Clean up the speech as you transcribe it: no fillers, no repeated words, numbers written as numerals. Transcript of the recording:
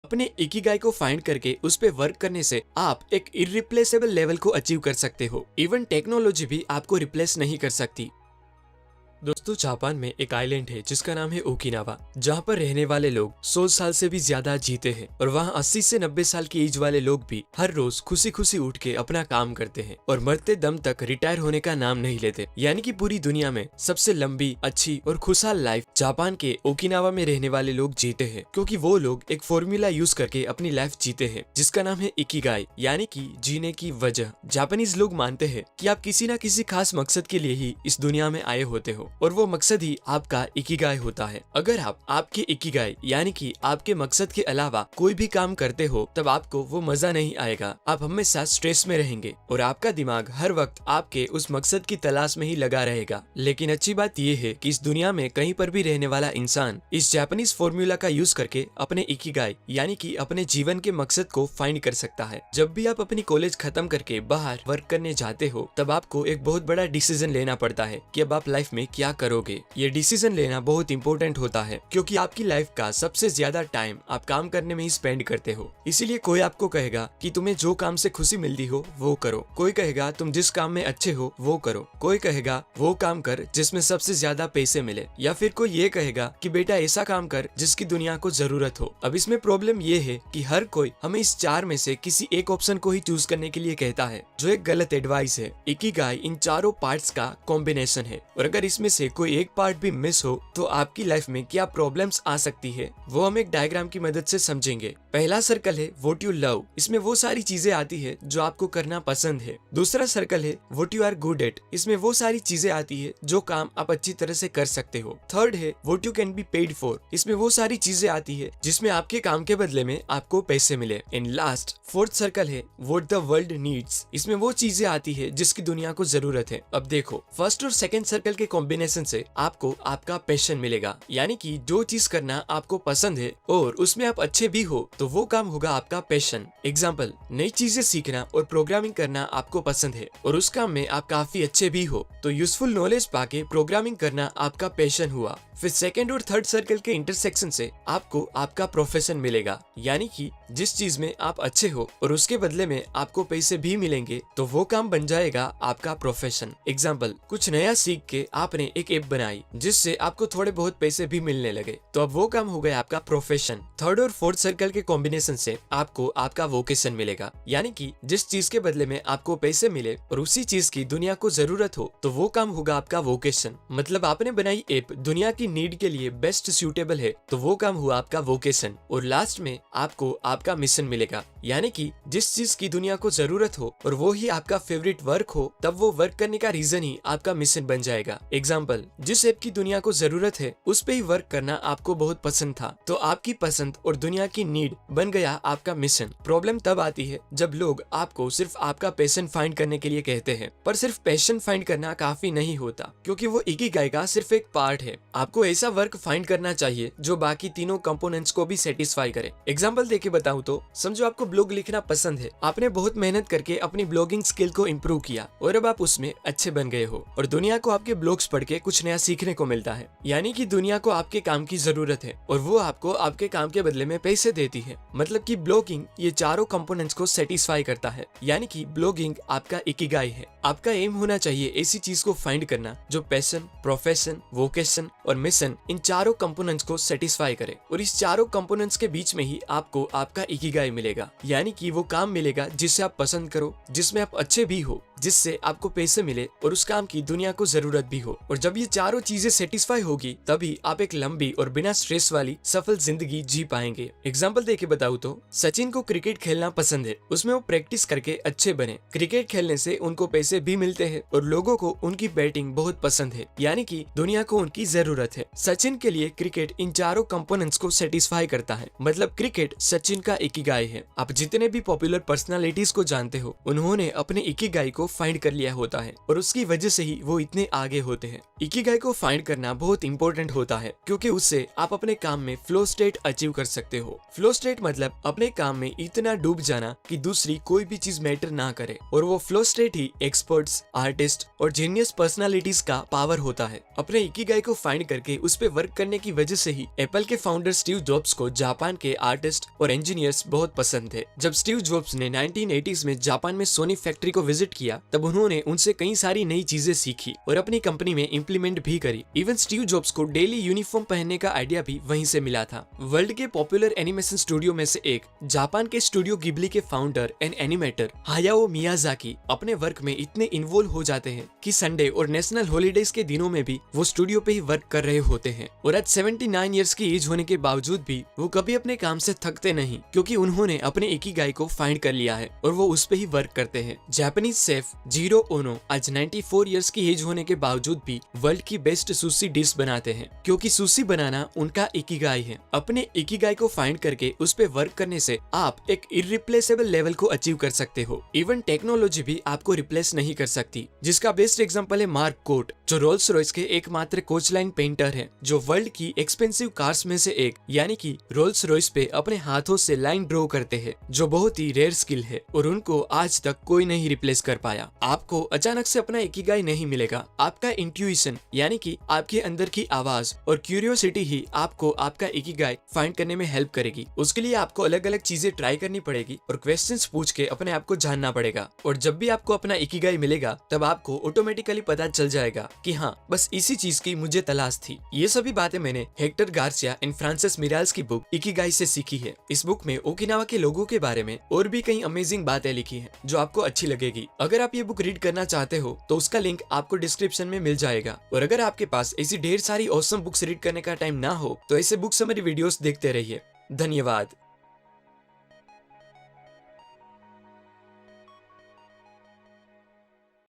अपने इकिगाई को फाइंड करके उस पे वर्क करने से आप एक इररिप्लेसेबल लेवल को अचीव कर सकते हो। इवन टेक्नोलॉजी भी आपको रिप्लेस नहीं कर सकती। दोस्तों, जापान में एक आइलैंड है जिसका नाम है ओकिनावा, जहाँ पर रहने वाले लोग 100 साल से भी ज्यादा जीते हैं और वहाँ 80 से 90 साल की एज वाले लोग भी हर रोज खुशी खुशी उठ के अपना काम करते हैं और मरते दम तक रिटायर होने का नाम नहीं लेते। यानी कि पूरी दुनिया में सबसे लंबी, अच्छी और खुशहाल लाइफ जापान के ओकिनावा में रहने वाले लोग जीते हैं, क्योंकि वो लोग एक फॉर्मूला यूज करके अपनी लाइफ जीते हैं जिसका नाम है इकिगाई, यानी कि जीने की वजह। जापानीज लोग मानते हैं कि आप किसी न किसी खास मकसद के लिए ही इस दुनिया में आए होते हो और वो मकसद ही आपका इकिगाई होता है। अगर आप आपके इकिगाई यानी कि आपके मकसद के अलावा कोई भी काम करते हो तब आपको वो मजा नहीं आएगा। आप हमेशा स्ट्रेस में रहेंगे और आपका दिमाग हर वक्त आपके उस मकसद की तलाश में ही लगा रहेगा। लेकिन अच्छी बात यह है कि इस दुनिया में कहीं पर भी रहने वाला इंसान इस जापानीज फॉर्मूला का यूज करके अपने इकिगाई यानी कि अपने जीवन के मकसद को फाइंड कर सकता है। जब भी आप अपनी कॉलेज खत्म करके बाहर वर्क करने जाते हो तब आपको एक बहुत बड़ा डिसीजन लेना पड़ता है कि अब आप लाइफ में क्या करोगे। ये डिसीजन लेना बहुत इंपॉर्टेंट होता है क्योंकि आपकी लाइफ का सबसे ज्यादा टाइम आप काम करने में ही स्पेंड करते हो। इसीलिए कोई आपको कहेगा कि तुम्हें जो काम से खुशी मिलती हो वो करो, कोई कहेगा तुम जिस काम में अच्छे हो वो करो, कोई कहेगा वो काम कर जिसमें सबसे ज्यादा पैसे मिले, या फिर कोई ये कहेगा कि बेटा ऐसा काम कर जिसकी दुनिया को जरूरत हो। अब इसमें प्रॉब्लम ये है कि हर कोई हमें इस चार में से किसी एक ऑप्शन को ही चूज करने के लिए कहता है, जो एक गलत एडवाइस है। इकिगाई इन चारों पार्ट्स का कॉम्बिनेशन है और अगर इसमें से कोई एक पार्ट भी मिस हो तो आपकी लाइफ में क्या प्रॉब्लम्स आ सकती है वो हम एक डायग्राम की मदद से समझेंगे। पहला सर्कल है व्हाट यू लव, इसमें वो सारी चीजें आती है जो आपको करना पसंद है। दूसरा सर्कल है what you are good at, इसमें वो सारी चीजें आती है जो काम आप अच्छी तरह से कर सकते हो। थर्ड है what you can be paid for, इसमें वो सारी चीजें आती है जिसमें आपके काम के बदले में आपको पैसे मिले। एंड लास्ट फोर्थ सर्कल है व्हाट द वर्ल्ड नीड्स, इसमें वो चीजें आती है जिसकी दुनिया को जरूरत है। अब देखो, फर्स्ट और सेकंड सर्कल के कॉम्बिनेशन से आपको आपका पैशन मिलेगा, यानी कि जो चीज करना आपको पसंद है और उसमें आप अच्छे भी हो तो वो काम होगा आपका पैशन। एग्जाम्पल, नई चीजें सीखना और प्रोग्रामिंग करना आपको पसंद है और उस काम में आप काफी अच्छे भी हो तो यूजफुल नॉलेज पाके प्रोग्रामिंग करना आपका पैशन हुआ। फिर सेकंड और थर्ड सर्कल के इंटरसेक्शन से आपको आपका प्रोफेशन मिलेगा, यानी कि जिस चीज में आप अच्छे हो और उसके बदले में आपको पैसे भी मिलेंगे तो वो काम बन जाएगा आपका प्रोफेशन। एग्जाम्पल, कुछ नया सीख के आपने एक ऐप बनाई जिससे आपको थोड़े बहुत पैसे भी मिलने लगे तो अब वो काम हो गया आपका प्रोफेशन। थर्ड और फोर्थ सर्कल के कॉम्बिनेशन से आपको आपका वोकेशन मिलेगा, यानी कि जिस चीज के बदले में आपको पैसे मिले और उसी चीज की दुनिया को जरूरत हो तो वो काम होगा आपका वोकेशन। मतलब आपने बनाई ऐप दुनिया की नीड के लिए बेस्ट सूटेबल है तो वो काम हुआ आपका वोकेशन। और लास्ट में आपको आपका मिशन मिलेगा, यानी कि जिस चीज की दुनिया को जरूरत हो और वो ही आपका फेवरेट वर्क हो तब वो वर्क करने का रीजन ही आपका मिशन बन जाएगा। एग्जाम्पल, जिस ऐप की दुनिया को जरूरत है उस पे ही वर्क करना आपको बहुत पसंद था तो आपकी पसंद और दुनिया की नीड बन गया आपका मिशन। प्रॉब्लम तब आती है जब लोग आपको सिर्फ आपका पैशन फाइंड करने के लिए कहते हैं, पर सिर्फ पैशन फाइंड करना काफी नहीं होता क्योंकि वो इकिगाई का सिर्फ एक पार्ट है। आपको ऐसा वर्क फाइंड करना चाहिए जो बाकी तीनों कंपोनेंट्स को भी सेटिस्फाई करे। एग्जाम्पल देके बताऊं तो समझो आपको ब्लॉग लिखना पसंद है, आपने बहुत मेहनत करके अपनी ब्लॉगिंग स्किल को इम्प्रूव किया और अब आप उसमें अच्छे बन गए हो और दुनिया को आपके ब्लॉग्स पढ़ के कुछ नया सीखने को मिलता है, यानी कि दुनिया को आपके काम की जरूरत है और वो आपको आपके काम के बदले में पैसे देती है। मतलब कि ब्लॉगिंग ये चारों कंपोनेंट्स को सेटिस्फाई करता है, यानी कि ब्लॉगिंग आपका इकिगाई है। आपका एम होना चाहिए ऐसी चीज को फाइंड करना जो पैशन, प्रोफेशन, वोकेशन और मिशन इन चारों कंपोनेंट्स को सेटिस्फाई करे और इस चारों कंपोनेंट्स के बीच में ही आपको आपका इकिगाई मिलेगा, यानी कि वो काम मिलेगा जिसे आप पसंद करो, जिसमें आप अच्छे भी हो, जिससे आपको पैसे मिले और उस काम की दुनिया को जरूरत भी हो। और जब ये चारों चीजें सेटिस्फाई होगी तभी आप एक लंबी और बिना स्ट्रेस वाली सफल जिंदगी जी पाएंगे। एग्जाम्पल देके बताऊं तो सचिन को क्रिकेट खेलना पसंद है, उसमें वो प्रैक्टिस करके अच्छे बने। क्रिकेट खेलने से उनको पैसे भी मिलते हैं और लोगों को उनकी बैटिंग बहुत पसंद है, यानी कि दुनिया को उनकी जरूरत है। सचिन के लिए क्रिकेट इन चारों कंपोनेंट्स को सेटिस्फाई करता है, मतलब क्रिकेट सचिन का इकिगाई है। आप जितने भी पॉपुलर पर्सनालिटीज को जानते हो उन्होंने अपने इकिगाई को फाइंड कर लिया होता है और उसकी वजह से ही वो इतने आगे होते हैं। इकिगाई को फाइंड करना बहुत इंपॉर्टेंट होता है क्योंकि उससे आप अपने काम में फ्लो स्टेट अचीव कर सकते हो। फ्लो स्टेट मतलब अपने काम में इतना डूब जाना कि दूसरी कोई भी चीज मैटर ना करे, और वो फ्लो स्टेट ही एक्सपर्ट्स, आर्टिस्ट और जीनियस पर्सनालिटीज का पावर होता है। अपने इकिगाई को फाइंड करके उस पे वर्क करने की वजह से ही एप्पल के फाउंडर स्टीव जॉब्स को जापान के आर्टिस्ट और इंजीनियर्स बहुत पसंद थे। जब स्टीव जॉब्स ने 1980s में जापान में सोनी फैक्ट्री को विजिट किया तब उन्होंने उनसे कई सारी नई चीजें सीखी और अपनी कंपनी में इम्प्लीमेंट भी करी। इवन स्टीव जॉब्स को डेली यूनिफॉर्म पहनने का आइडिया भी वहीं से मिला था। वर्ल्ड के पॉपुलर एनिमेशन स्टूडियो में से एक जापान के स्टूडियो गिबली के फाउंडर एंड एनिमेटर हायाओ मियाजाकी अपने वर्क में इतने इन्वॉल्व हो जाते हैं कि संडे और नेशनल हॉलीडेज के दिनों में भी वो स्टूडियो पे ही वर्क कर रहे होते हैं। और आज 79 इयर्स की एज होने के बावजूद भी वो कभी अपने काम से थकते नहीं, क्योंकि उन्होंने अपने इकिगाई को फाइंड कर लिया है और वो उस पे ही वर्क करते हैं। जापानीज शेफ जीरो ओनो आज 94 इयर्स की एज होने के बावजूद भी वर्ल्ड की बेस्ट सुशी डिश बनाते हैं, क्योंकि सुशी बनाना उनका इकिगाई है। अपने इकिगाई को फाइंड करके उस पे वर्क करने से आप एक इररिप्लेसेबल लेवल को अचीव कर सकते हो। इवन टेक्नोलॉजी भी आपको रिप्लेस नहीं कर सकती, जिसका बेस्ट एग्जांपल है मार्क कोट, जो रोल्स रॉयस के एकमात्र कोच लाइन पेंटर है, जो वर्ल्ड की एक्सपेंसिव कार्स में से एक यानी कि रोल्स रॉयस पे अपने हाथों से लाइन ड्रॉ करते हैं, जो बहुत ही रेयर स्किल है और उनको आज तक कोई नहीं रिप्लेस कर पाया। आपको अचानक से अपना इकिगाई नहीं मिलेगा, आपका इंट्यूशन यानी कि आपके अंदर की आवाज और क्यूरियोसिटी ही आपको आपका इकिगाई फाइंड करने में हेल्प करेगी। उसके लिए आपको अलग अलग चीजें ट्राई करनी पड़ेगी और क्वेश्चंस पूछ के अपने आप को जानना पड़ेगा, और जब भी आपको अपना इकिगाई मिलेगा तब आपको ऑटोमेटिकली पता चल जाएगा कि हाँ, बस इसी चीज की मुझे तलाश थी। ये सभी बातें मैंने हेक्टर गार्सिया एंड फ्रांसिस मिराल्स की बुक इकिगाई से सीखी है। इस बुक में ओकिनावा के लोगों के बारे में और भी कई अमेजिंग बातें लिखी हैं जो आपको अच्छी लगेगी। अगर आप ये बुक रीड करना चाहते हो तो उसका लिंक आपको डिस्क्रिप्शन में मिल जाएगा। और अगर आपके पास ऐसी ढेर सारी ऑसम बुक्स रीड करने का टाइम ना हो तो ऐसे बुक समरी वीडियोस देखते रहिए। धन्यवाद।